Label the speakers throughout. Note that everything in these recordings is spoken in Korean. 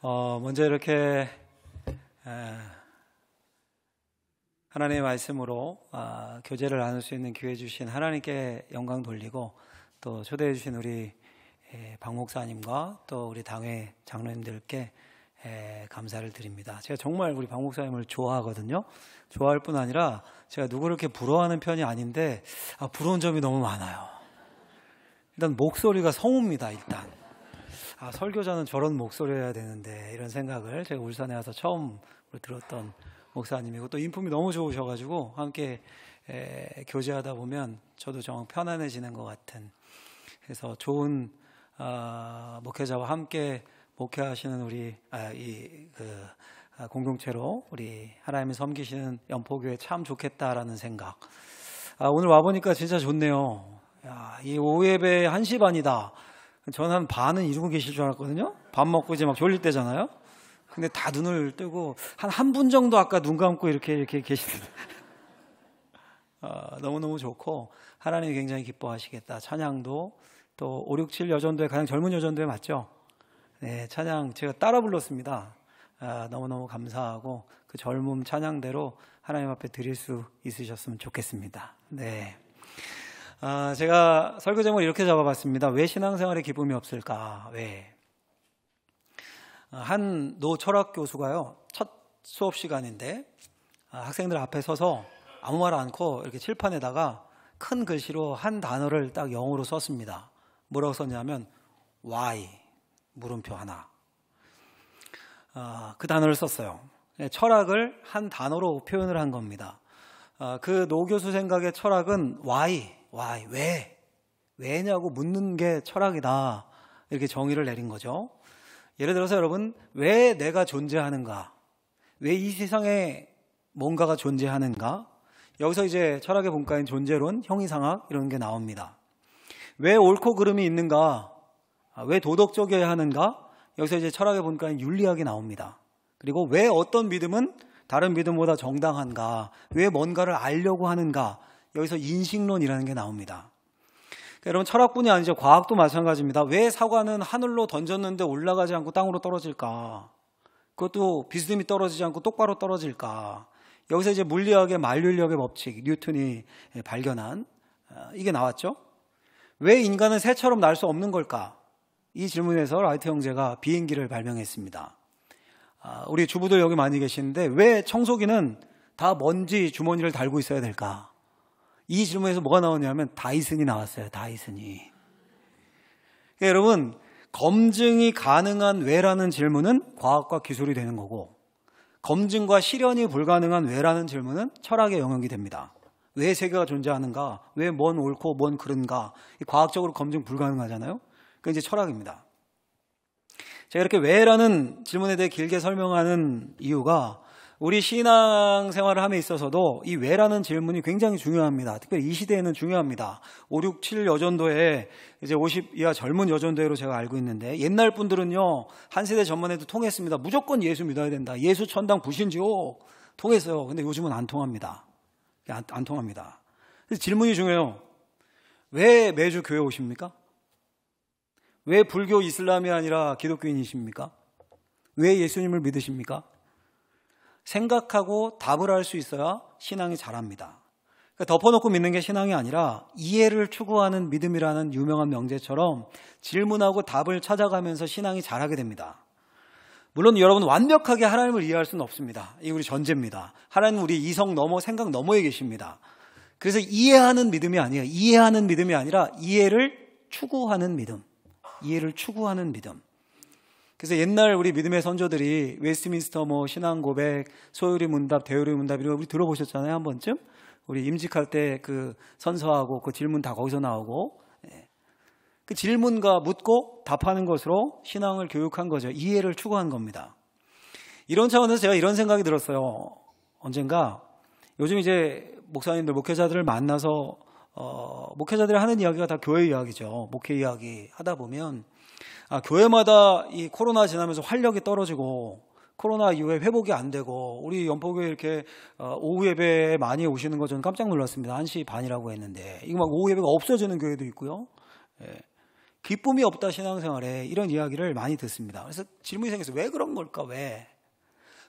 Speaker 1: 먼저 이렇게 하나님의 말씀으로 교제를 나눌 수 있는 기회 주신 하나님께 영광 돌리고, 또 초대해 주신 우리 박 목사님과 또 우리 당회 장로님들께 감사를 드립니다. 제가 정말 우리 박 목사님을 좋아하거든요. 좋아할 뿐 아니라 제가 누구를 이렇게 부러워하는 편이 아닌데 부러운 점이 너무 많아요. 일단 목소리가 성우입니다. 일단 설교자는 저런 목소리여야 되는데, 이런 생각을 제가 울산에 와서 처음 들었던 목사님이고, 또 인품이 너무 좋으셔가지고 함께 교제하다 보면 저도 정말 편안해지는 것 같은, 그래서 좋은 목회자와 함께 목회하시는 우리 공동체로 우리 하나님을 섬기시는 연포교회 참 좋겠다라는 생각. 오늘 와보니까 진짜 좋네요. 이 오후 예배 1시 반이다. 저는 한 반은 이루고 계실 줄 알았거든요. 밥 먹고 이제 막 졸릴 때잖아요. 근데 다 눈을 뜨고 한 분 정도 아까 눈 감고 이렇게 계시는데 너무너무 좋고, 하나님이 굉장히 기뻐하시겠다. 찬양도 또 5, 6, 7 여전도에 가장 젊은 여전도에 맞죠? 네, 찬양 제가 따라 불렀습니다. 너무너무 감사하고 그 젊음 찬양대로 하나님 앞에 드릴 수 있으셨으면 좋겠습니다. 네. 제가 설교 제목을 이렇게 잡아봤습니다. 왜 신앙생활에 기쁨이 없을까? 왜? 한 노 철학 교수가요, 첫 수업 시간인데 학생들 앞에 서서 아무 말 않고 이렇게 칠판에다가 큰 글씨로 한 단어를 딱 영어로 썼습니다. 뭐라고 썼냐면 why, 물음표 하나. 그 단어를 썼어요. 철학을 한 단어로 표현을 한 겁니다. 그 노 교수 생각의 철학은 why, 왜냐고 묻는 게 철학이다, 이렇게 정의를 내린 거죠. 예를 들어서 여러분, 왜 내가 존재하는가? 왜 이 세상에 뭔가가 존재하는가? 여기서 이제 철학의 본가인 존재론, 형이상학 이런 게 나옵니다. 왜 옳고 그름이 있는가? 왜 도덕적이어야 하는가? 여기서 이제 철학의 본가인 윤리학이 나옵니다. 그리고 왜 어떤 믿음은 다른 믿음보다 정당한가? 왜 뭔가를 알려고 하는가? 여기서 인식론이라는 게 나옵니다. 그러니까 여러분, 철학뿐이 아니죠. 과학도 마찬가지입니다. 왜 사과는 하늘로 던졌는데 올라가지 않고 땅으로 떨어질까? 그것도 비스듬히 떨어지지 않고 똑바로 떨어질까? 여기서 이제 물리학의 만륜력의 법칙, 뉴턴이 발견한 이게 나왔죠. 왜 인간은 새처럼 날 수 없는 걸까? 이 질문에서 라이트 형제가 비행기를 발명했습니다. 우리 주부들 여기 많이 계시는데 왜 청소기는 다 먼지 주머니를 달고 있어야 될까? 이 질문에서 뭐가 나오냐면 다이슨이 나왔어요. 다이슨이. 그러니까 여러분, 검증이 가능한 왜라는 질문은 과학과 기술이 되는 거고, 검증과 실현이 불가능한 왜라는 질문은 철학의 영역이 됩니다. 왜 세계가 존재하는가? 왜 뭔 옳고 뭔 그른가? 과학적으로 검증 불가능하잖아요. 그게 이제 철학입니다. 제가 이렇게 왜라는 질문에 대해 길게 설명하는 이유가, 우리 신앙생활을 함에 있어서도 이 왜라는 질문이 굉장히 중요합니다. 특별히 이 시대에는 중요합니다. 5, 6, 7 여전도에 이제 50 이하 젊은 여전도회로 제가 알고 있는데, 옛날 분들은요, 한 세대 전만 해도 통했습니다. 무조건 예수 믿어야 된다. 예수 천당 불신지옥 통했어요. 근데 요즘은 안 통합니다. 안 통합니다. 그래서 질문이 중요해요. 왜 매주 교회 오십니까? 왜 불교 이슬람이 아니라 기독교인이십니까? 왜 예수님을 믿으십니까? 생각하고 답을 할 수 있어야 신앙이 자랍니다. 그러니까 덮어놓고 믿는 게 신앙이 아니라 이해를 추구하는 믿음이라는 유명한 명제처럼 질문하고 답을 찾아가면서 신앙이 자라게 됩니다. 물론 여러분, 완벽하게 하나님을 이해할 수는 없습니다. 이게 우리 전제입니다. 하나님은 우리 이성 넘어, 생각 너머에 계십니다. 그래서 이해하는 믿음이 아니에요. 이해하는 믿음이 아니라 이해를 추구하는 믿음. 이해를 추구하는 믿음. 그래서 옛날 우리 믿음의 선조들이 웨스트민스터 신앙 고백, 소요리 문답, 대요리 문답 이런 거 우리 들어보셨잖아요, 한 번쯤. 우리 임직할 때 그 선서하고 그 질문 다 거기서 나오고, 그 질문과 묻고 답하는 것으로 신앙을 교육한 거죠. 이해를 추구한 겁니다. 이런 차원에서 제가 이런 생각이 들었어요. 언젠가 요즘 이제 목사님들, 목회자들을 만나서 목회자들이 하는 이야기가 다 교회 이야기죠. 목회 이야기 하다 보면 교회마다 이 코로나 지나면서 활력이 떨어지고 코로나 이후에 회복이 안 되고, 우리 연포교회 이렇게 오후 예배에 많이 오시는 거 저는 깜짝 놀랐습니다. 1시 반이라고 했는데 이거 막 오후 예배가 없어지는 교회도 있고요. 기쁨이 없다 신앙생활에, 이런 이야기를 많이 듣습니다. 그래서 질문이 생겨서 왜 그런 걸까? 왜?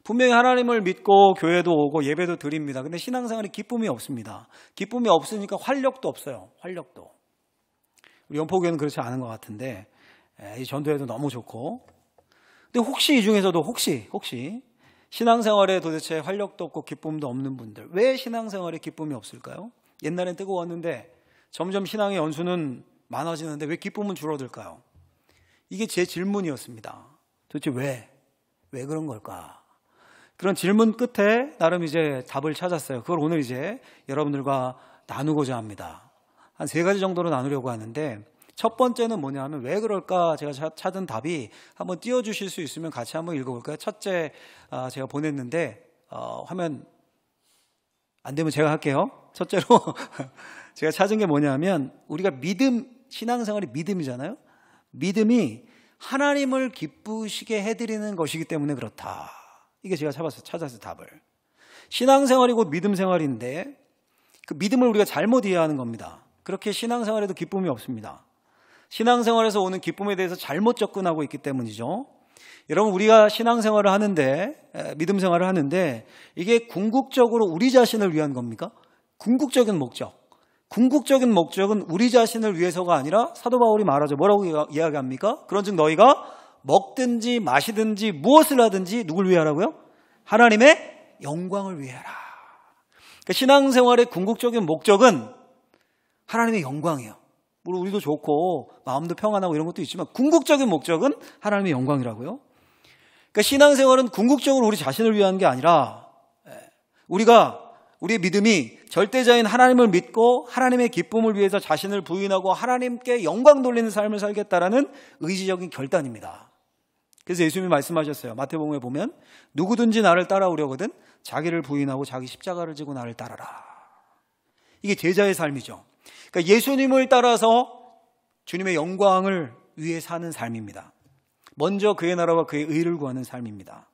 Speaker 1: 분명히 하나님을 믿고 교회도 오고 예배도 드립니다. 근데 신앙생활에 기쁨이 없습니다. 기쁨이 없으니까 활력도 없어요. 활력도. 우리 연포교회는 그렇지 않은 것 같은데, 이 전도회도 너무 좋고. 근데 혹시 이 중에서도 혹시 신앙생활에 도대체 활력도 없고 기쁨도 없는 분들, 왜 신앙생활에 기쁨이 없을까요? 옛날엔 뜨거웠는데 점점 신앙의 연수는 많아지는데 왜 기쁨은 줄어들까요? 이게 제 질문이었습니다. 도대체 왜 그런 걸까? 그런 질문 끝에 나름 이제 답을 찾았어요. 그걸 오늘 이제 여러분들과 나누고자 합니다. 한 3가지 정도로 나누려고 하는데, 첫 번째는 뭐냐 하면 왜 그럴까 제가 찾은 답이, 한번 띄워주실 수 있으면 같이 한번 읽어볼까요? 첫째 제가 보냈는데 화면 안 되면 제가 할게요. 첫째로 제가 찾은 게 뭐냐면, 우리가 신앙생활이 믿음이잖아요. 믿음이 하나님을 기쁘시게 해드리는 것이기 때문에 그렇다. 이게 제가 찾았어요, 답을. 신앙생활이 곧 믿음생활인데 그 믿음을 우리가 잘못 이해하는 겁니다. 그렇게 신앙생활에도 기쁨이 없습니다. 신앙생활에서 오는 기쁨에 대해서 잘못 접근하고 있기 때문이죠. 여러분, 우리가 신앙생활을 하는데, 믿음생활을 하는데 이게 궁극적으로 우리 자신을 위한 겁니까? 궁극적인 목적은 우리 자신을 위해서가 아니라, 사도 바울이 말하죠. 뭐라고 이야기합니까? 그런즉 너희가 먹든지 마시든지 무엇을 하든지 누굴 위해 하라고요? 하나님의 영광을 위해 하라. 그러니까 신앙생활의 궁극적인 목적은 하나님의 영광이에요. 물론 우리도 좋고 마음도 평안하고 이런 것도 있지만 궁극적인 목적은 하나님의 영광이라고요. 그러니까 신앙생활은 궁극적으로 우리 자신을 위한 게 아니라, 우리의 믿음이 절대자인 하나님을 믿고 하나님의 기쁨을 위해서 자신을 부인하고 하나님께 영광 돌리는 삶을 살겠다라는 의지적인 결단입니다. 그래서 예수님이 말씀하셨어요. 마태복음에 보면 누구든지 나를 따라오려거든 자기를 부인하고 자기 십자가를 지고 나를 따라라. 이게 제자의 삶이죠. 그러니까 예수님을 따라서 주님의 영광을 위해 사는 삶입니다. 먼저 그의 나라와 그의 의를 구하는 삶입니다.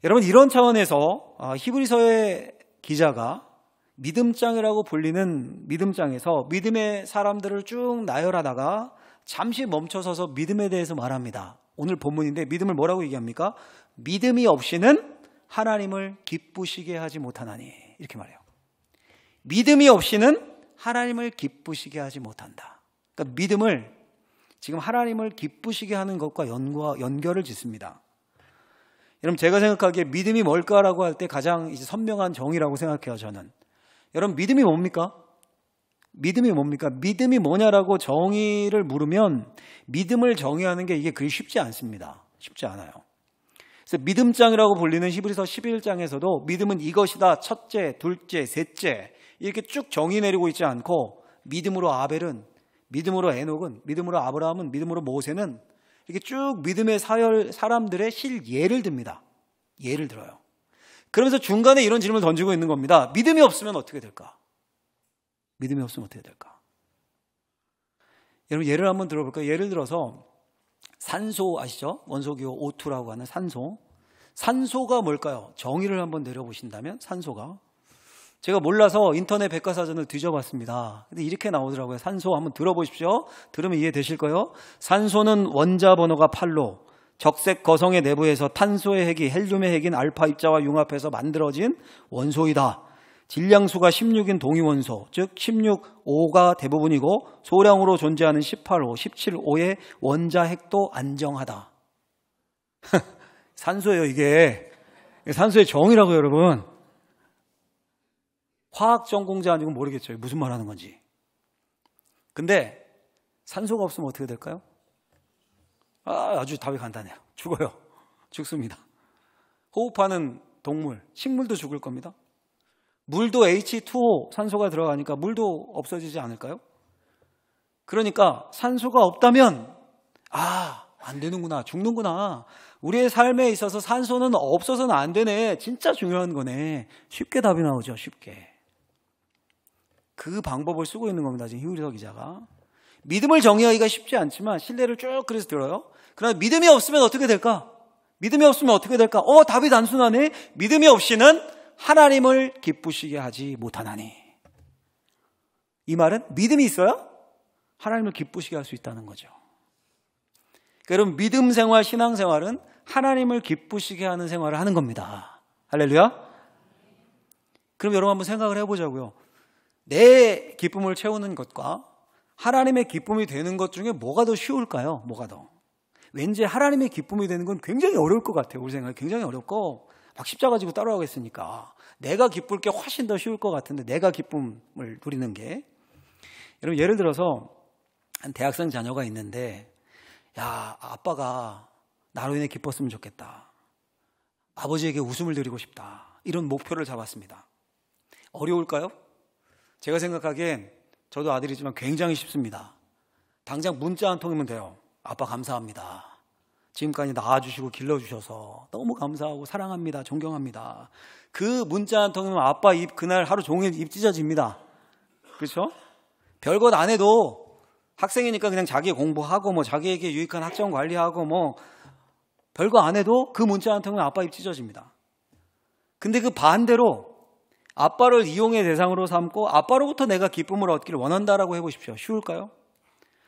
Speaker 1: 여러분, 이런 차원에서 히브리서의 기자가 믿음장이라고 불리는 믿음장에서 믿음의 사람들을 쭉 나열하다가 잠시 멈춰서서 믿음에 대해서 말합니다. 오늘 본문인데 믿음을 뭐라고 얘기합니까? 믿음이 없이는 하나님을 기쁘시게 하지 못하나니, 이렇게 말해요. 믿음이 없이는 하나님을 기쁘시게 하지 못한다. 그러니까 믿음을 지금 하나님을 기쁘시게 하는 것과 연결을 짓습니다. 여러분, 제가 생각하기에 믿음이 뭘까라고 할 때 가장 이제 선명한 정의라고 생각해요, 저는. 여러분, 믿음이 뭡니까? 믿음이 뭐냐라고 정의를 물으면 믿음을 정의하는 게 이게 그리 쉽지 않습니다. 쉽지 않아요. 그래서 믿음장이라고 불리는 히브리서 11장에서도 믿음은 이것이다, 첫째, 둘째, 셋째, 이렇게 쭉 정의 내리고 있지 않고, 믿음으로 아벨은, 믿음으로 에녹은, 믿음으로 아브라함은, 믿음으로 모세는, 이렇게 쭉 믿음의 사람들의 실예를 듭니다. 예를 들어요. 그러면서 중간에 이런 질문을 던지고 있는 겁니다. 믿음이 없으면 어떻게 될까? 믿음이 없으면 어떻게 될까? 여러분, 예를 한번 들어볼까요? 예를 들어서 산소 아시죠? 원소기호 O2라고 하는 산소. 산소가 뭘까요? 정의를 한번 내려보신다면 산소가, 제가 몰라서 인터넷 백과사전을 뒤져봤습니다. 근데 이렇게 나오더라고요. 산소 한번 들어보십시오. 들으면 이해되실 거예요. 산소는 원자 번호가 8로 적색 거성의 내부에서 탄소의 핵이 헬륨의 핵인 알파 입자와 융합해서 만들어진 원소이다. 질량수가 16인 동위원소, 즉 16O가 대부분이고 소량으로 존재하는 18O, 17O의 원자 핵도 안정하다. 산소예요, 이게. 산소의 정의라고요, 여러분. 화학 전공자 아니고 모르겠죠. 무슨 말 하는 건지. 근데 산소가 없으면 어떻게 될까요? 아주 답이 간단해요. 죽어요. 죽습니다. 호흡하는 동물, 식물도 죽을 겁니다. 물도 H2O, 산소가 들어가니까 물도 없어지지 않을까요? 그러니까 산소가 없다면 안 되는구나, 죽는구나. 우리의 삶에 있어서 산소는 없어서는 안 되네. 진짜 중요한 거네. 쉽게 답이 나오죠. 쉽게. 그 방법을 쓰고 있는 겁니다. 지금 히브리서 기자가. 믿음을 정의하기가 쉽지 않지만 신뢰를 쭉 그래서 들어요. 그러나 믿음이 없으면 어떻게 될까? 답이 단순하네. 믿음이 없이는 하나님을 기쁘시게 하지 못하나니. 이 말은 믿음이 있어야 하나님을 기쁘시게 할 수 있다는 거죠. 여러분, 믿음 생활, 신앙 생활은 하나님을 기쁘시게 하는 생활을 하는 겁니다. 할렐루야. 그럼 여러분 한번 생각을 해보자고요. 내 기쁨을 채우는 것과 하나님의 기쁨이 되는 것 중에 뭐가 더 쉬울까요? 뭐가 더? 왠지 하나님의 기쁨이 되는 건 굉장히 어려울 것 같아요. 우리 생각에 굉장히 어렵고 막 십자가 지고 따라가겠으니까 내가 기쁠 게 훨씬 더 쉬울 것 같은데, 내가 기쁨을 누리는 게. 여러분, 예를 들어서 한 대학생 자녀가 있는데, 야, 아빠가 나로 인해 기뻤으면 좋겠다, 아버지에게 웃음을 드리고 싶다, 이런 목표를 잡았습니다. 어려울까요? 제가 생각하기엔, 저도 아들이지만 굉장히 쉽습니다. 당장 문자 한 통이면 돼요. 아빠 감사합니다. 지금까지 낳아주시고 길러주셔서 너무 감사하고 사랑합니다. 존경합니다. 그 문자 한 통이면 아빠 입 그날 하루 종일 입 찢어집니다. 그렇죠? 별것 안 해도 학생이니까 그냥 자기 공부하고 뭐 자기에게 유익한 학점 관리하고 뭐 별거 안 해도 그 문자 한 통이면 아빠 입 찢어집니다. 근데 그 반대로 아빠를 이용의 대상으로 삼고 아빠로부터 내가 기쁨을 얻기를 원한다라고 해보십시오. 쉬울까요?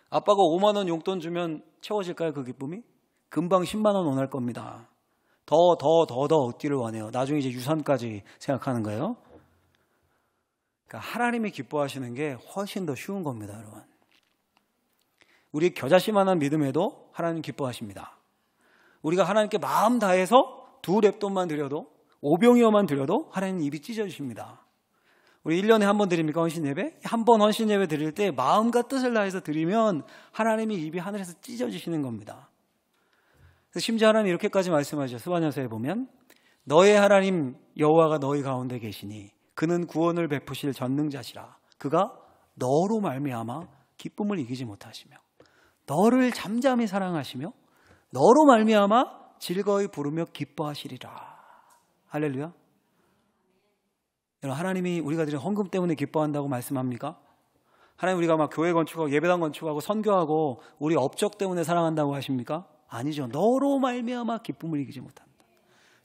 Speaker 1: 아빠가 5만 원 용돈 주면 채워질까요? 그 기쁨이? 금방 10만 원 원할 겁니다. 더 얻기를 원해요. 나중에 이제 유산까지 생각하는 거예요. 그러니까 하나님이 기뻐하시는 게 훨씬 더 쉬운 겁니다, 여러분. 우리 겨자씨만한 믿음에도 하나님 기뻐하십니다. 우리가 하나님께 마음 다해서 2랩돈만 드려도, 5병이어만 드려도 하나님 입이 찢어주십니다. 우리 1년에 한 번 드립니까? 헌신예배? 한 번 헌신예배 드릴 때 마음과 뜻을 다해서 드리면 하나님이 입이 하늘에서 찢어지시는 겁니다. 그래서 심지어 하나님 이렇게까지 말씀하시죠. 스바냐서에 보면 너의 하나님 여호와가 너희 가운데 계시니 그는 구원을 베푸실 전능자시라. 그가 너로 말미암아 기쁨을 이기지 못하시며 너를 잠잠히 사랑하시며 너로 말미암아 즐거이 부르며 기뻐하시리라. 할렐루야. 여러분, 하나님이 우리가 드린 헌금 때문에 기뻐한다고 말씀합니까? 하나님 우리가 막 교회 건축하고 예배당 건축하고 선교하고 우리 업적 때문에 사랑한다고 하십니까? 아니죠. 너로 말미암아 기쁨을 이기지 못한다.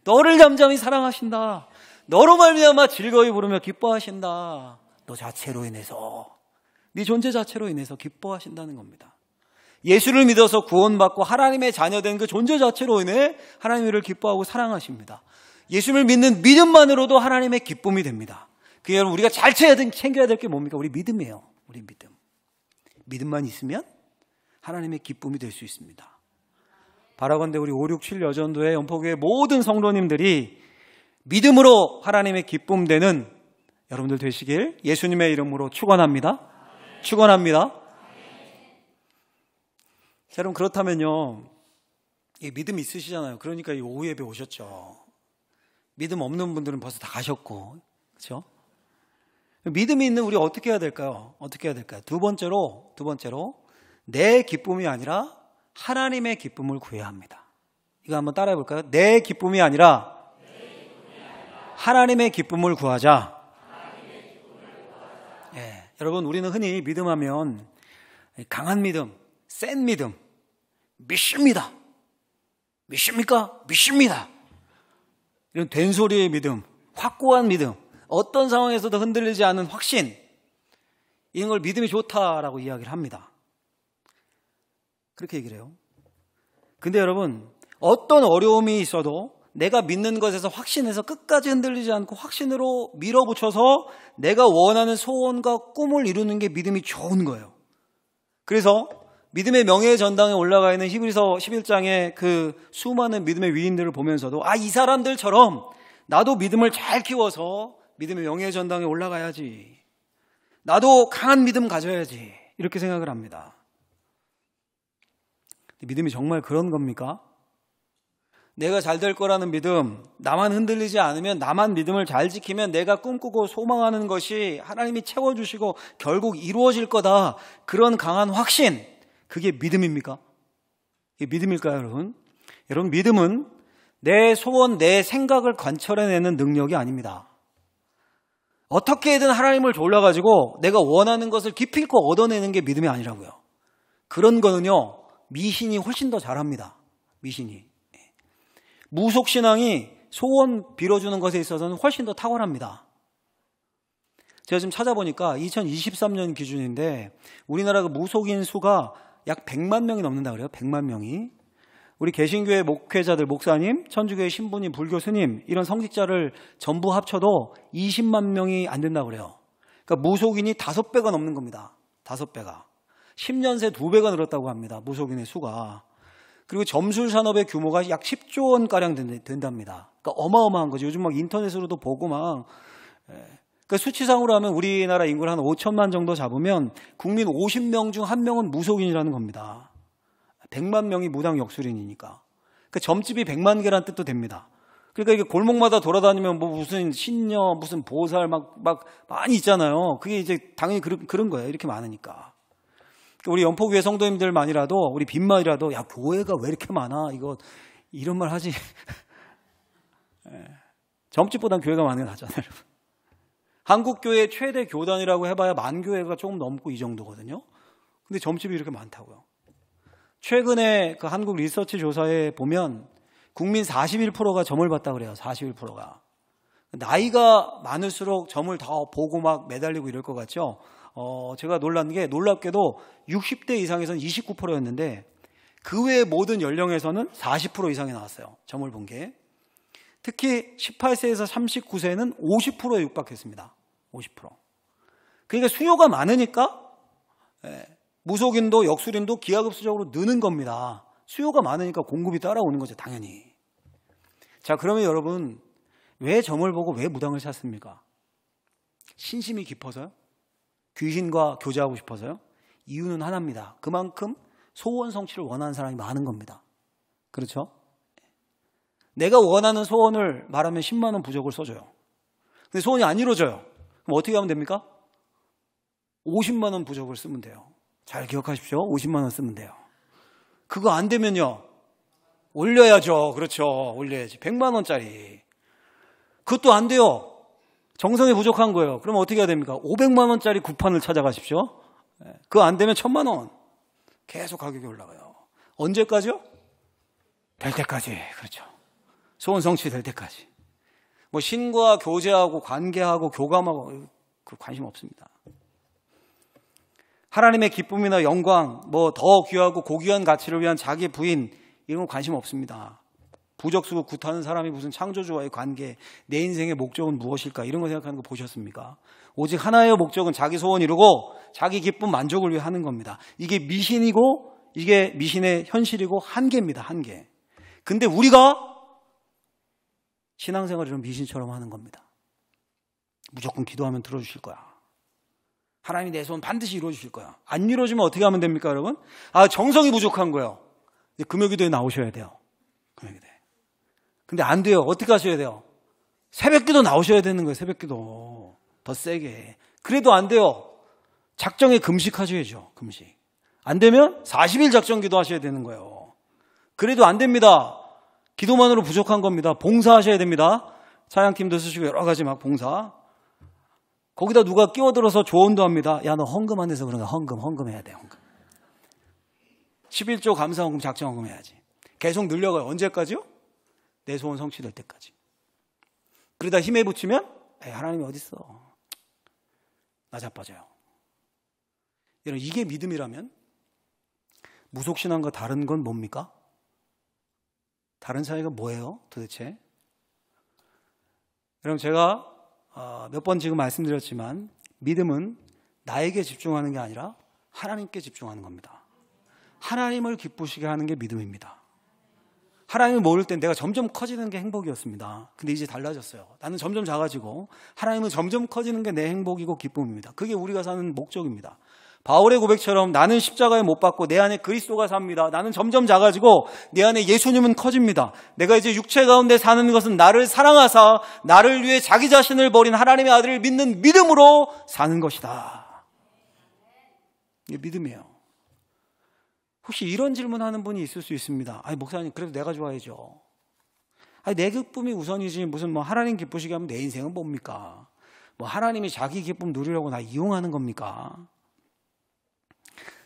Speaker 1: 너를 잠잠히 사랑하신다. 너로 말미암아 즐거이 부르며 기뻐하신다. 너 자체로 인해서, 네 존재 자체로 인해서 기뻐하신다는 겁니다. 예수를 믿어서 구원받고 하나님의 자녀된 그 존재 자체로 인해 하나님을 기뻐하고 사랑하십니다. 예수를 믿는 믿음만으로도 하나님의 기쁨이 됩니다. 그게 여러분 우리가 잘 챙겨야 될 게 뭡니까? 우리 믿음이에요. 우리 믿음. 믿음만 있으면 하나님의 기쁨이 될 수 있습니다. 바라건대 우리 5, 6, 7 여전도의 연포교회 모든 성도님들이 믿음으로 하나님의 기쁨 되는 여러분들 되시길 예수님의 이름으로 축원합니다. 축원합니다. 자, 여러분 그렇다면요, 이 믿음 있으시잖아요. 그러니까 이 오후 예배 오셨죠. 믿음 없는 분들은 벌써 다 가셨고, 그렇죠? 믿음이 있는 우리 어떻게 해야 될까요? 어떻게 해야 될까요? 두 번째로 내 기쁨이 아니라 하나님의 기쁨을 구해야 합니다. 이거 한번 따라해 볼까요? 내 기쁨이 아니라 하나님의 기쁨을 구하자. 예, 여러분 우리는 흔히 믿음하면 강한 믿음, 센 믿음, 믿습니다. 믿습니까? 믿습니다. 이런 된소리의 믿음, 확고한 믿음, 어떤 상황에서도 흔들리지 않는 확신, 이런 걸 믿음이 좋다라고 이야기를 합니다. 그렇게 얘기를 해요. 근데 여러분, 어떤 어려움이 있어도 내가 믿는 것에서 확신해서 끝까지 흔들리지 않고 확신으로 밀어붙여서 내가 원하는 소원과 꿈을 이루는 게 믿음이 좋은 거예요. 그래서 믿음의 명예의 전당에 올라가 있는 히브리서 11장의 그 수많은 믿음의 위인들을 보면서도 이 사람들처럼 나도 믿음을 잘 키워서 믿음의 명예의 전당에 올라가야지, 나도 강한 믿음 가져야지, 이렇게 생각을 합니다. 믿음이 정말 그런 겁니까? 내가 잘 될 거라는 믿음, 나만 흔들리지 않으면, 나만 믿음을 잘 지키면 내가 꿈꾸고 소망하는 것이 하나님이 채워주시고 결국 이루어질 거다, 그런 강한 확신, 그게 믿음입니까? 이게 믿음일까요, 여러분? 여러분, 믿음은 내 소원, 내 생각을 관철해내는 능력이 아닙니다. 어떻게든 하나님을 졸라가지고 내가 원하는 것을 기필코 얻어내는 게 믿음이 아니라고요. 그런 거는요, 미신이 훨씬 더 잘합니다. 미신이. 무속신앙이 소원 빌어주는 것에 있어서는 훨씬 더 탁월합니다. 제가 지금 찾아보니까 2023년 기준인데 우리나라 그 무속인 수가 약 100만 명이 넘는다 그래요. 100만 명이. 우리 개신교회 목회자들, 목사님, 천주교회 신부님, 불교 스님 이런 성직자를 전부 합쳐도 20만 명이 안 된다고 그래요. 그러니까 무속인이 5배가 넘는 겁니다. 5배가. 10년 새 2배가 늘었다고 합니다. 무속인의 수가. 그리고 점술 산업의 규모가 약 10조 원가량 된답니다. 그러니까 어마어마한 거죠. 요즘 막 인터넷으로도 보고 막. 그러니까 수치상으로 하면 우리나라 인구를 한 5천만 정도 잡으면 국민 50명 중 1명은 무속인이라는 겁니다. 100만 명이 무당 역술인이니까. 그러니까 점집이 100만 개란 뜻도 됩니다. 그러니까 이게 골목마다 돌아다니면 뭐 무슨 신녀, 무슨 보살 막 많이 있잖아요. 그게 이제 당연히 그런 거예요. 이렇게 많으니까. 우리 연포교회 성도님들만이라도, 우리 빈말이라도, 야, 교회가 왜 이렇게 많아? 이런 말 하지. 점집보단 교회가 많은 게 낫잖아요, 여러분. 한국교회 최대 교단이라고 해봐야 10,000교회가 조금 넘고 이 정도거든요. 근데 점집이 이렇게 많다고요. 최근에 그 한국 리서치 조사에 보면 국민 41%가 점을 봤다 그래요. 41%가. 나이가 많을수록 점을 더 보고 막 매달리고 이럴 것 같죠. 제가 놀랍게도 60대 이상에서는 29%였는데 그 외의 모든 연령에서는 40% 이상이 나왔어요. 점을 본 게. 특히 18세에서 39세는 50%에 육박했습니다. 50%. 그러니까 수요가 많으니까 무속인도 역술인도 기하급수적으로 느는 겁니다. 수요가 많으니까 공급이 따라오는 거죠. 당연히. 자, 그러면 여러분 왜 점을 보고 왜 무당을 찾습니까? 신심이 깊어서요? 귀신과 교제하고 싶어서요? 이유는 하나입니다. 그만큼 소원 성취를 원하는 사람이 많은 겁니다. 그렇죠? 내가 원하는 소원을 말하면 10만 원 부적을 써줘요. 근데 소원이 안 이루어져요. 그럼 어떻게 하면 됩니까? 50만 원 부적을 쓰면 돼요. 잘 기억하십시오. 50만 원 쓰면 돼요. 그거 안 되면요. 올려야죠. 그렇죠. 올려야지. 100만 원짜리. 그것도 안 돼요. 정성이 부족한 거예요. 그럼 어떻게 해야 됩니까? 500만 원짜리 구판을 찾아가십시오. 그거 안 되면 1000만 원. 계속 가격이 올라가요. 언제까지요? 될 때까지. 그렇죠. 소원 성취될 때까지. 뭐 신과 교제하고 관계하고 교감하고 그 관심 없습니다. 하나님의 기쁨이나 영광, 뭐 더 귀하고 고귀한 가치를 위한 자기 부인 이런 거 관심 없습니다. 부적 쓰고 굿하는 사람이 무슨 창조주와의 관계, 내 인생의 목적은 무엇일까 이런 거 생각하는 거 보셨습니까? 오직 하나의 목적은 자기 소원 이루고 자기 기쁨 만족을 위해 하는 겁니다. 이게 미신이고 이게 미신의 현실이고 한계입니다. 한계. 근데 우리가 신앙생활을 미신처럼 하는 겁니다. 무조건 기도하면 들어주실 거야. 하나님이 내 소원 반드시 이루어주실 거야. 안 이루어지면 어떻게 하면 됩니까, 여러분? 정성이 부족한 거예요. 금요기도에 나오셔야 돼요. 금요기도에. 근데 안 돼요. 어떻게 하셔야 돼요? 새벽기도 나오셔야 되는 거예요. 새벽기도. 더 세게. 그래도 안 돼요. 작정에 금식하셔야죠. 금식. 안 되면 40일 작정기도 하셔야 되는 거예요. 그래도 안 됩니다. 기도만으로 부족한 겁니다. 봉사하셔야 됩니다. 찬양팀도 쓰시고 여러 가지 막 봉사. 거기다 누가 끼어들어서 조언도 합니다. 야, 너 헌금 안 해서 그런가? 헌금해야 돼. 헌금. 11조 감사헌금 작정헌금 해야지. 계속 늘려가요. 언제까지요? 내 소원 성취될 때까지. 그러다 힘에 붙이면 하나님이 어딨어? 나 자빠져요. 여러분, 이게 믿음이라면 무속신앙과 다른 건 뭡니까? 다른 차이가 뭐예요? 도대체? 여러분, 제가 몇 번 지금 말씀드렸지만 믿음은 나에게 집중하는 게 아니라 하나님께 집중하는 겁니다. 하나님을 기쁘시게 하는 게 믿음입니다. 하나님을 모를 땐 내가 점점 커지는 게 행복이었습니다. 근데 이제 달라졌어요. 나는 점점 작아지고 하나님은 점점 커지는 게 내 행복이고 기쁨입니다. 그게 우리가 사는 목적입니다. 바울의 고백처럼 나는 십자가에 못 박고 내 안에 그리스도가 삽니다. 나는 점점 작아지고 내 안에 예수님은 커집니다. 내가 이제 육체 가운데 사는 것은 나를 사랑하사 나를 위해 자기 자신을 버린 하나님의 아들을 믿는 믿음으로 사는 것이다. 이게 믿음이에요. 혹시 이런 질문하는 분이 있을 수 있습니다. 목사님, 그래도 내가 좋아야죠. 내 기쁨이 우선이지 무슨 뭐 하나님 기쁘시게 하면 내 인생은 뭡니까? 뭐 하나님이 자기 기쁨 누리려고 나 이용하는 겁니까?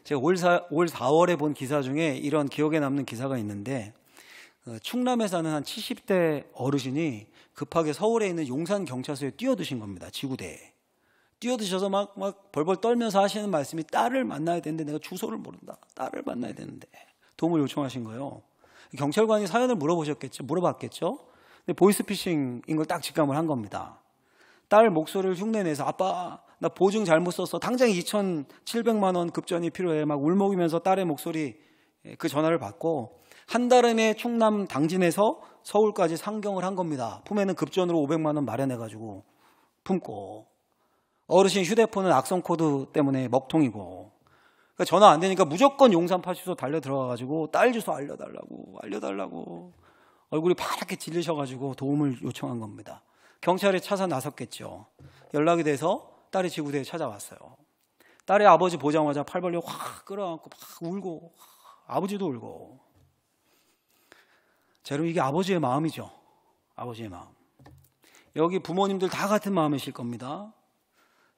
Speaker 1: 제가 올 4월에 본 기사 중에 이런 기억에 남는 기사가 있는데 충남에 사는 한 70대 어르신이 급하게 서울에 있는 용산경찰서에 뛰어드신 겁니다. 지구대에. 뛰어드셔서 막 벌벌 떨면서 하시는 말씀이 딸을 만나야 되는데 내가 주소를 모른다. 딸을 만나야 되는데 도움을 요청하신 거예요. 경찰관이 사연을 물어봤겠죠. 근데 보이스피싱인 걸 딱 직감을 한 겁니다. 딸 목소리를 흉내내서 아빠 나 보증 잘못 썼어. 당장 2,700만 원 급전이 필요해. 막 울먹이면서 딸의 목소리 그 전화를 받고 한 달음에 충남 당진에서 서울까지 상경을 한 겁니다. 품에는 급전으로 500만 원 마련해가지고 품고 어르신 휴대폰은 악성 코드 때문에 먹통이고 그러니까 전화 안 되니까 무조건 용산파출소 달려 들어가가지고 딸 주소 알려달라고 얼굴이 파랗게 질리셔가지고 도움을 요청한 겁니다. 경찰이 찾아 나섰겠죠. 연락이 돼서 딸이 지구대에 찾아왔어요. 딸의 아버지 보자마자 팔 벌려 확 끌어안고 막 울고 아버지도 울고. 자, 여러분 이게 아버지의 마음이죠. 아버지의 마음. 여기 부모님들 다 같은 마음이실 겁니다.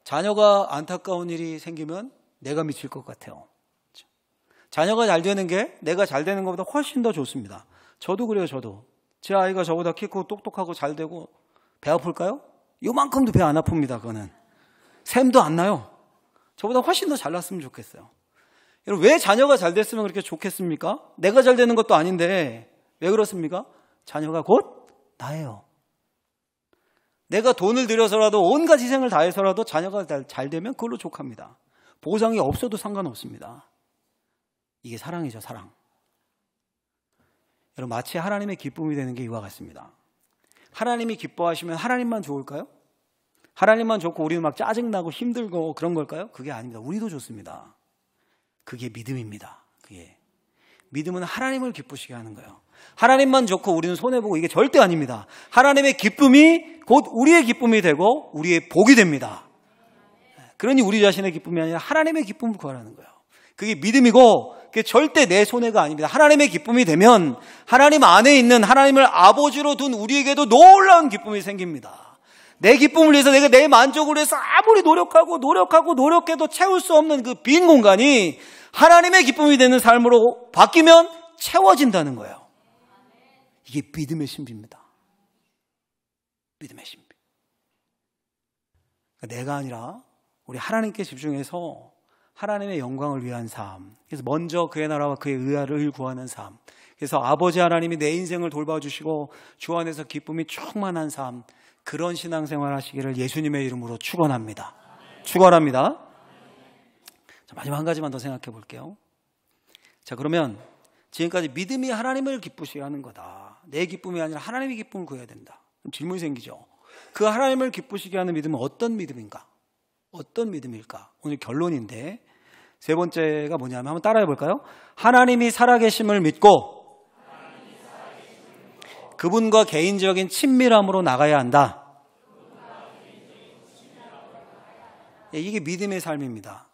Speaker 1: 자녀가 안타까운 일이 생기면 내가 미칠 것 같아요. 자녀가 잘 되는 게 내가 잘 되는 것보다 훨씬 더 좋습니다. 저도 그래요. 저도 제 아이가 저보다 키 크고 똑똑하고 잘 되고 배 아플까요? 요만큼도 배 안 아픕니다. 그거는 샘도 안 나요. 저보다 훨씬 더 잘났으면 좋겠어요. 여러분 왜 자녀가 잘 됐으면 그렇게 좋겠습니까? 내가 잘 되는 것도 아닌데 왜 그렇습니까? 자녀가 곧 나예요. 내가 돈을 들여서라도 온갖 희생을 다해서라도 자녀가 잘 되면 그걸로 족합니다. 보상이 없어도 상관없습니다. 이게 사랑이죠. 사랑. 여러분 마치 하나님의 기쁨이 되는 게 이와 같습니다. 하나님이 기뻐하시면 하나님만 좋을까요? 하나님만 좋고 우리는 막 짜증나고 힘들고 그런 걸까요? 그게 아닙니다. 우리도 좋습니다. 그게 믿음입니다. 그게 믿음은 하나님을 기쁘시게 하는 거예요. 하나님만 좋고 우리는 손해보고 이게 절대 아닙니다. 하나님의 기쁨이 곧 우리의 기쁨이 되고 우리의 복이 됩니다. 그러니 우리 자신의 기쁨이 아니라 하나님의 기쁨을 구하라는 거예요. 그게 믿음이고 그게 절대 내 손해가 아닙니다. 하나님의 기쁨이 되면 하나님 안에 있는 하나님을 아버지로 둔 우리에게도 놀라운 기쁨이 생깁니다. 내 기쁨을 위해서 내가 내 만족을 위해서 아무리 노력해도 채울 수 없는 그 빈 공간이 하나님의 기쁨이 되는 삶으로 바뀌면 채워진다는 거예요. 이게 믿음의 신비입니다. 믿음의 신비. 그러니까 내가 아니라 우리 하나님께 집중해서 하나님의 영광을 위한 삶. 그래서 먼저 그의 나라와 그의 의를 구하는 삶. 그래서 아버지 하나님이 내 인생을 돌봐주시고 주 안에서 기쁨이 충만한 삶. 그런 신앙생활 하시기를 예수님의 이름으로 축원합니다. 축원합니다. 자, 마지막 한 가지만 더 생각해 볼게요. 자, 그러면 지금까지 믿음이 하나님을 기쁘시게 하는 거다. 내 기쁨이 아니라 하나님의 기쁨을 구해야 된다. 그럼 질문이 생기죠. 그 하나님을 기쁘시게 하는 믿음은 어떤 믿음인가? 어떤 믿음일까? 오늘 결론인데 세 번째가 뭐냐면 한번 따라해 볼까요? 하나님이 살아계심을 믿고 그분과 개인적인 친밀함으로 나가야 한다. 이게 믿음의 삶입니다.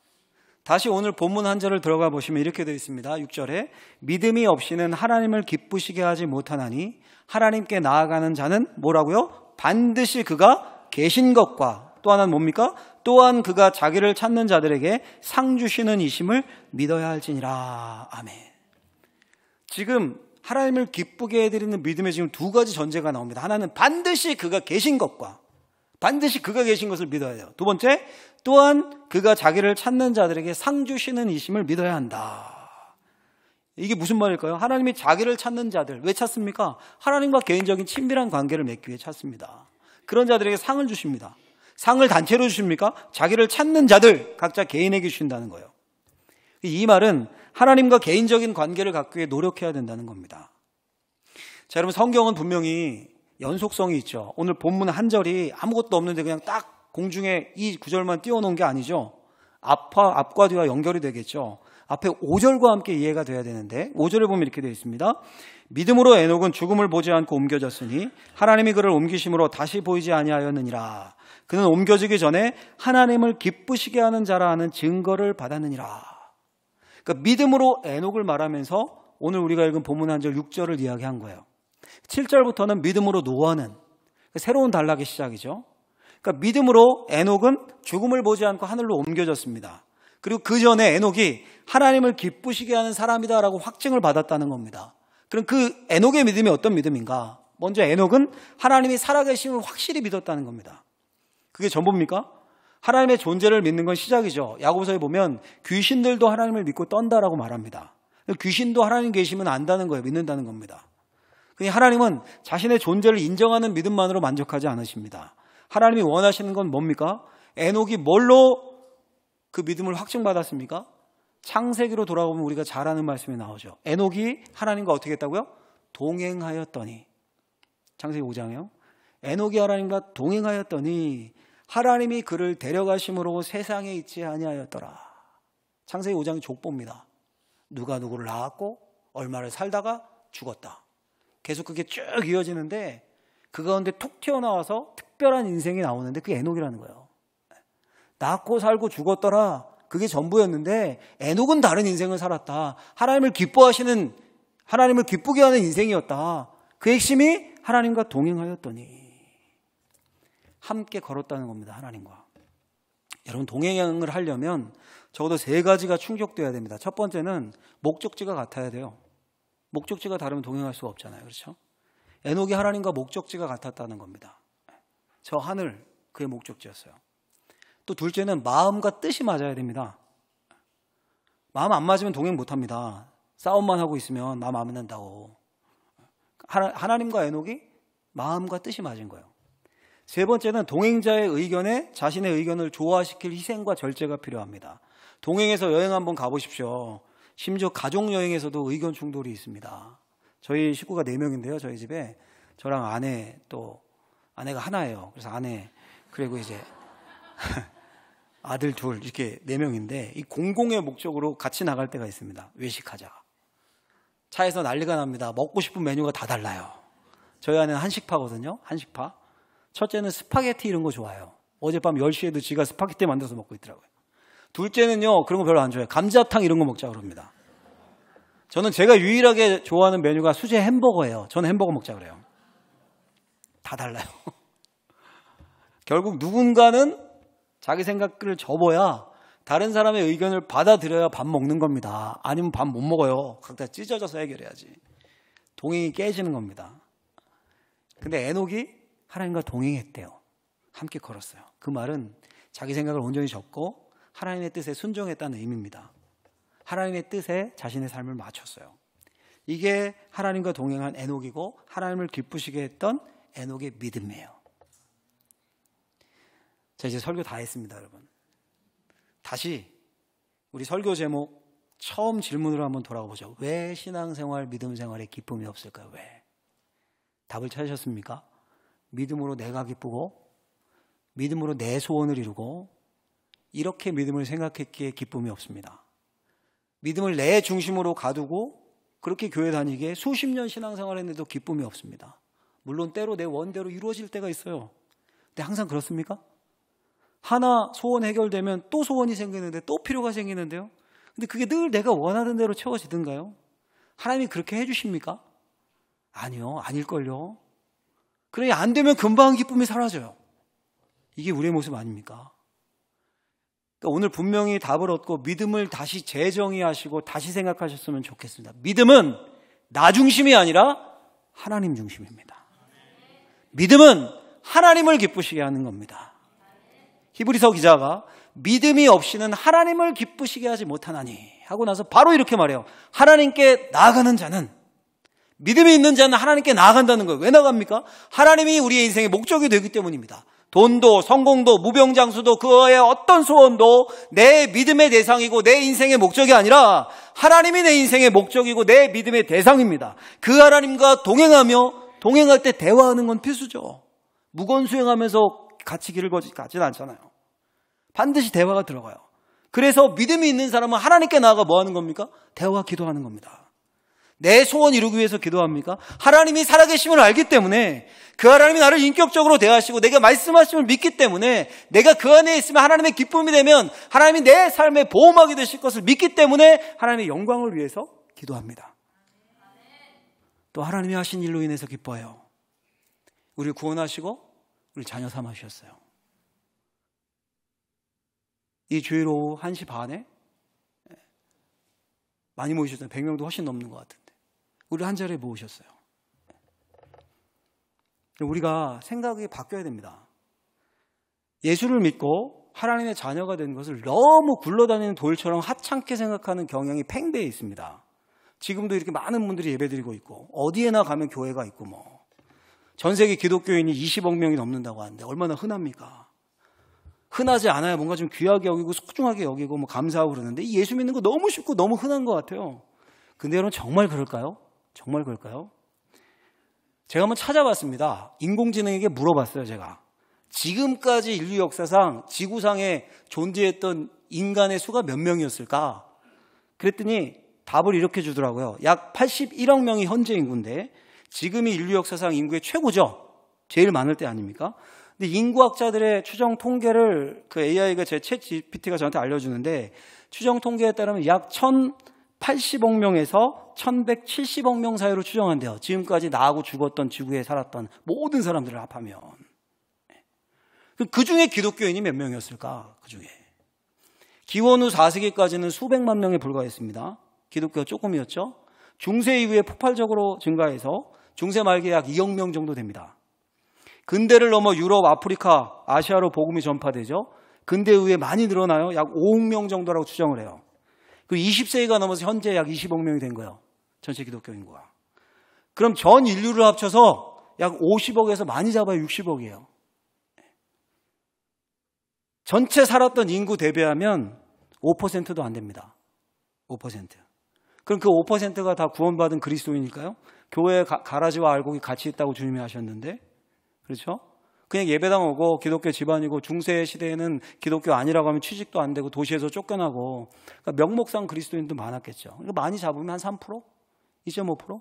Speaker 1: 다시 오늘 본문 한 절을 들어가 보시면 이렇게 되어 있습니다. 6절에 믿음이 없이는 하나님을 기쁘시게 하지 못하나니 하나님께 나아가는 자는 뭐라고요? 반드시 그가 계신 것과 또 하나는 뭡니까? 또한 그가 자기를 찾는 자들에게 상 주시는 이심을 믿어야 할지니라. 아멘. 지금 하나님을 기쁘게 해드리는 믿음에 지금 두 가지 전제가 나옵니다. 하나는 반드시 그가 계신 것과 반드시 그가 계신 것을 믿어야 돼요. 두 번째, 또한 그가 자기를 찾는 자들에게 상 주시는 이심을 믿어야 한다. 이게 무슨 말일까요? 하나님이 자기를 찾는 자들, 왜 찾습니까? 하나님과 개인적인 친밀한 관계를 맺기 위해 찾습니다. 그런 자들에게 상을 주십니다. 상을 단체로 주십니까? 자기를 찾는 자들, 각자 개인에게 주신다는 거예요. 이 말은 하나님과 개인적인 관계를 갖기 위해 노력해야 된다는 겁니다. 자, 여러분 성경은 분명히 연속성이 있죠. 오늘 본문 한 절이 아무것도 없는데 그냥 딱 공중에 이 구절만 띄워놓은 게 아니죠. 앞과 뒤와 연결이 되겠죠. 앞에 5절과 함께 이해가 돼야 되는데 5절을 보면 이렇게 되어 있습니다. 믿음으로 에녹은 죽음을 보지 않고 옮겨졌으니 하나님이 그를 옮기심으로 다시 보이지 아니하였느니라. 그는 옮겨지기 전에 하나님을 기쁘시게 하는 자라 하는 증거를 받았느니라. 그러니까 믿음으로 에녹을 말하면서 오늘 우리가 읽은 본문 한 절 6절을 이야기한 거예요. 7절부터는 믿음으로 노아는 새로운 단락의 시작이죠. 그러니까 믿음으로 에녹은 죽음을 보지 않고 하늘로 옮겨졌습니다. 그리고 그 전에 에녹이 하나님을 기쁘시게 하는 사람이다라고 확증을 받았다는 겁니다. 그럼 그 에녹의 믿음이 어떤 믿음인가? 먼저 에녹은 하나님이 살아계심을 확실히 믿었다는 겁니다. 그게 전부입니까? 하나님의 존재를 믿는 건 시작이죠. 야고보서에 보면 귀신들도 하나님을 믿고 떤다라고 말합니다. 귀신도 하나님 계시면 안다는 거예요. 믿는다는 겁니다. 그러니 하나님은 자신의 존재를 인정하는 믿음만으로 만족하지 않으십니다. 하나님이 원하시는 건 뭡니까? 에녹이 뭘로 그 믿음을 확증받았습니까? 창세기로 돌아보면 우리가 잘 아는 말씀이 나오죠. 에녹이 하나님과 어떻게 했다고요? 동행하였더니. 창세기 5장이요. 에녹이 하나님과 동행하였더니 하나님이 그를 데려가심으로 세상에 있지 아니하였더라. 창세기 5장이 족보입니다. 누가 누구를 낳았고 얼마를 살다가 죽었다. 계속 그게 쭉 이어지는데 그 가운데 툭 튀어나와서 특별한 인생이 나오는데 그게 에녹이라는 거예요. 낳고 살고 죽었더라. 그게 전부였는데 에녹은 다른 인생을 살았다. 하나님을 기뻐하시는, 하나님을 기쁘게 하는 인생이었다. 그 핵심이 하나님과 동행하였더니 함께 걸었다는 겁니다. 하나님과. 여러분, 동행을 하려면 적어도 3가지가 충족돼야 됩니다. 첫 번째는 목적지가 같아야 돼요. 목적지가 다르면 동행할 수가 없잖아요. 그렇죠? 에녹이 하나님과 목적지가 같았다는 겁니다. 저 하늘, 그의 목적지였어요. 또 둘째는 마음과 뜻이 맞아야 됩니다. 마음 안 맞으면 동행 못합니다. 싸움만 하고 있으면 마음 안 맞는다고. 하나님과 에녹이 마음과 뜻이 맞은 거예요. 세 번째는 동행자의 의견에 자신의 의견을 조화시킬 희생과 절제가 필요합니다. 동행해서 여행 한번 가보십시오. 심지어 가족여행에서도 의견 충돌이 있습니다. 저희 식구가 4명인데요. 저희 집에 저랑 아내, 또 아내가 하나예요. 그래서 아내, 그리고 이제 아들 둘, 이렇게 4명인데 이 공공의 목적으로 같이 나갈 때가 있습니다. 외식하자. 차에서 난리가 납니다. 먹고 싶은 메뉴가 다 달라요. 저희 아내는 한식파거든요. 한식파. 첫째는 스파게티 이런 거 좋아해요. 어젯밤 10시에도 지가 스파게티 만들어서 먹고 있더라고요. 둘째는요, 그런 거 별로 안 좋아해요. 감자탕 이런 거 먹자 그럽니다. 저는 제가 유일하게 좋아하는 메뉴가 수제 햄버거예요. 저는 햄버거 먹자 그래요. 다 달라요. 결국 누군가는 자기 생각을 접어야 다른 사람의 의견을 받아들여야 밥 먹는 겁니다. 아니면 밥 못 먹어요. 각자 찢어져서 해결해야지. 동행이 깨지는 겁니다. 근데 에녹이 하나님과 동행했대요. 함께 걸었어요. 그 말은 자기 생각을 온전히 접고 하나님의 뜻에 순종했다는 의미입니다. 하나님의 뜻에 자신의 삶을 맞췄어요. 이게 하나님과 동행한 에녹이고 하나님을 기쁘시게 했던 에녹의 믿음이에요. 자, 이제 설교 다 했습니다, 여러분. 다시 우리 설교 제목 처음 질문으로 한번 돌아가 보죠. 왜 신앙생활, 믿음생활에 기쁨이 없을까요? 왜? 답을 찾으셨습니까? 믿음으로 내가 기쁘고 믿음으로 내 소원을 이루고 이렇게 믿음을 생각했기에 기쁨이 없습니다. 믿음을 내 중심으로 가두고 그렇게 교회 다니기에 수십 년 신앙생활 했는데도 기쁨이 없습니다. 물론 때로 내 원대로 이루어질 때가 있어요. 근데 항상 그렇습니까? 하나 소원 해결되면 또 소원이 생기는데 또 필요가 생기는데요. 근데 그게 늘 내가 원하는 대로 채워지던가요? 하나님이 그렇게 해주십니까? 아니요, 아닐걸요. 그래, 안 되면 금방 기쁨이 사라져요. 이게 우리의 모습 아닙니까? 그러니까 오늘 분명히 답을 얻고 믿음을 다시 재정의하시고 다시 생각하셨으면 좋겠습니다. 믿음은 나 중심이 아니라 하나님 중심입니다. 믿음은 하나님을 기쁘시게 하는 겁니다. 히브리서 기자가 믿음이 없이는 하나님을 기쁘시게 하지 못하나니 하고 나서 바로 이렇게 말해요. 하나님께 나아가는 자는, 믿음이 있는 자는 하나님께 나아간다는 거예요. 왜 나갑니까? 하나님이 우리의 인생의 목적이 되기 때문입니다. 돈도 성공도 무병장수도 그의 어떤 소원도 내 믿음의 대상이고 내 인생의 목적이 아니라 하나님이 내 인생의 목적이고 내 믿음의 대상입니다. 그 하나님과 동행할 때 대화하는 건 필수죠. 무건수행하면서 같이 길을 가지는 않잖아요. 반드시 대화가 들어가요. 그래서 믿음이 있는 사람은 하나님께 나아가 뭐 하는 겁니까? 대화 기도하는 겁니다. 내 소원 이루기 위해서 기도합니까? 하나님이 살아계심을 알기 때문에 그 하나님이 나를 인격적으로 대하시고 내가 말씀하심을 믿기 때문에 내가 그 안에 있으면 하나님의 기쁨이 되면 하나님이 내 삶에 보호막이 되실 것을 믿기 때문에 하나님의 영광을 위해서 기도합니다. 또 하나님이 하신 일로 인해서 기뻐해요. 우리를 구원하시고 우리 자녀 삼으셨어요. 이 주일 오후 1시 반에 많이 모이셨잖아요. 100명도 훨씬 넘는 것 같은데 우리를 한 자리에 모으셨어요. 우리가 생각이 바뀌어야 됩니다. 예수를 믿고 하나님의 자녀가 된 것을 너무 굴러다니는 돌처럼 하찮게 생각하는 경향이 팽배해 있습니다. 지금도 이렇게 많은 분들이 예배드리고 있고 어디에나 가면 교회가 있고 전 세계 기독교인이 20억 명이 넘는다고 하는데 얼마나 흔합니까? 흔하지 않아야 뭔가 좀 귀하게 여기고 소중하게 여기고 감사하고 그러는데 이 예수 믿는 거 너무 쉽고 너무 흔한 것 같아요. 근데 여러분 정말 그럴까요? 정말 그럴까요? 제가 한번 찾아봤습니다. 인공지능에게 물어봤어요. 제가 지금까지 인류 역사상 지구상에 존재했던 인간의 수가 몇 명이었을까? 그랬더니 답을 이렇게 주더라고요. 약 81억 명이 현재 인구인데 지금이 인류 역사상 인구의 최고죠. 제일 많을 때 아닙니까? 근데 인구학자들의 추정 통계를 그 AI가 제 챗 GPT가 저한테 알려주는데 추정 통계에 따르면 약 1,080억 명에서 1,170억 명 사이로 추정한대요. 지금까지 나하고 죽었던 지구에 살았던 모든 사람들을 합하면. 그 중에 기독교인이 몇 명이었을까? 그 중에. 기원 후 4세기까지는 수백만 명에 불과했습니다. 기독교가 조금이었죠. 중세 이후에 폭발적으로 증가해서 중세 말기에 약 2억 명 정도 됩니다. 근대를 넘어 유럽, 아프리카, 아시아로 복음이 전파되죠. 근대 이후에 많이 늘어나요. 약 5억 명 정도라고 추정을 해요. 그리고 20세기가 넘어서 현재 약 20억 명이 된 거예요. 전체 기독교 인구가. 그럼 전 인류를 합쳐서 약 50억에서 많이 잡아야 60억이에요. 전체 살았던 인구 대비하면 5%도 안 됩니다. 5%. 그럼 그 5%가 다 구원받은 그리스도인일까요? 교회에 가라지와 알곡이 같이 있다고 주님이 하셨는데, 그렇죠? 그냥 예배당 오고 기독교 집안이고 중세 시대에는 기독교 아니라고 하면 취직도 안 되고 도시에서 쫓겨나고 그러니까 명목상 그리스도인도 많았겠죠. 그러니까 많이 잡으면 한 3%? 2.5%?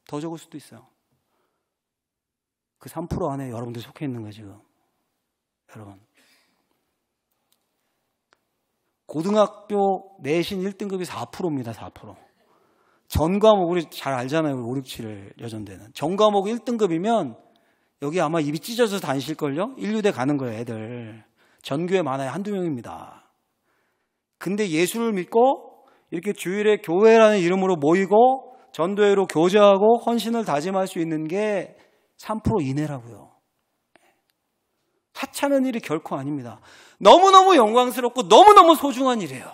Speaker 1: 더 적을 수도 있어요. 그 3% 안에 여러분들 속해 있는 거예요 지금. 여러분. 고등학교 내신 1등급이 4%입니다. 4%. 전 과목 우리 잘 알잖아요. 5, 6, 7을 여전대는. 전 과목 1등급이면 여기 아마 입이 찢어져서 다니실걸요? 인류대 가는 거예요, 애들. 전교에 많아야 한두 명입니다. 근데 예수를 믿고 이렇게 주일에 교회라는 이름으로 모이고 전도회로 교제하고 헌신을 다짐할 수 있는 게 3% 이내라고요. 하찮은 일이 결코 아닙니다. 너무너무 영광스럽고 너무너무 소중한 일이에요.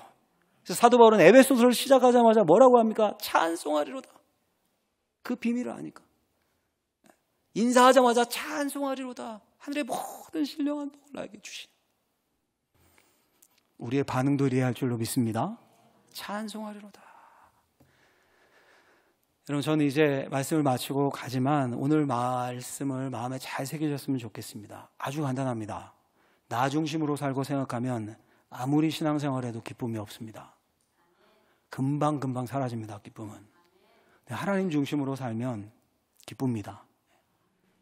Speaker 1: 그래서 사도 바울은 에베소서를 시작하자마자 뭐라고 합니까? 찬송하리로다. 그 비밀을 아니까. 인사하자마자 찬송하리로다. 하늘의 모든 신령한 복을 나에게 주신. 우리의 반응도 이래야 할 줄로 믿습니다. 찬송하리로다. 여러분 저는 이제 말씀을 마치고 가지만 오늘 말씀을 마음에 잘 새겨졌으면 좋겠습니다. 아주 간단합니다. 나 중심으로 살고 생각하면 아무리 신앙생활해도 기쁨이 없습니다. 금방 사라집니다. 기쁨은. 하나님 중심으로 살면 기쁩니다.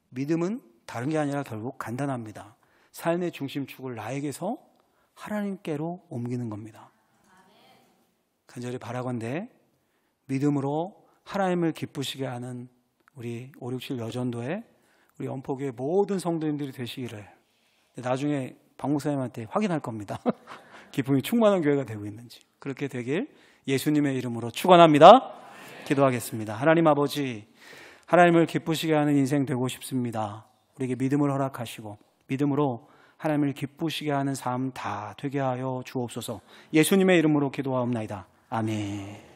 Speaker 1: 믿음은 다른 게 아니라 결국 간단합니다. 삶의 중심축을 나에게서 하나님께로 옮기는 겁니다. 간절히 바라건대 믿음으로 하나님을 기쁘시게 하는 우리 567 여전도의 우리 연포교회 모든 성도님들이 되시기를 나중에 박 목사님한테 확인할 겁니다. 기쁨이 충만한 교회가 되고 있는지. 그렇게 되길 예수님의 이름으로 축원합니다. 기도하겠습니다. 하나님 아버지, 하나님을 기쁘시게 하는 인생 되고 싶습니다. 우리에게 믿음을 허락하시고 믿음으로 하나님을 기쁘시게 하는 삶 다 되게 하여 주옵소서. 예수님의 이름으로 기도하옵나이다. 아멘.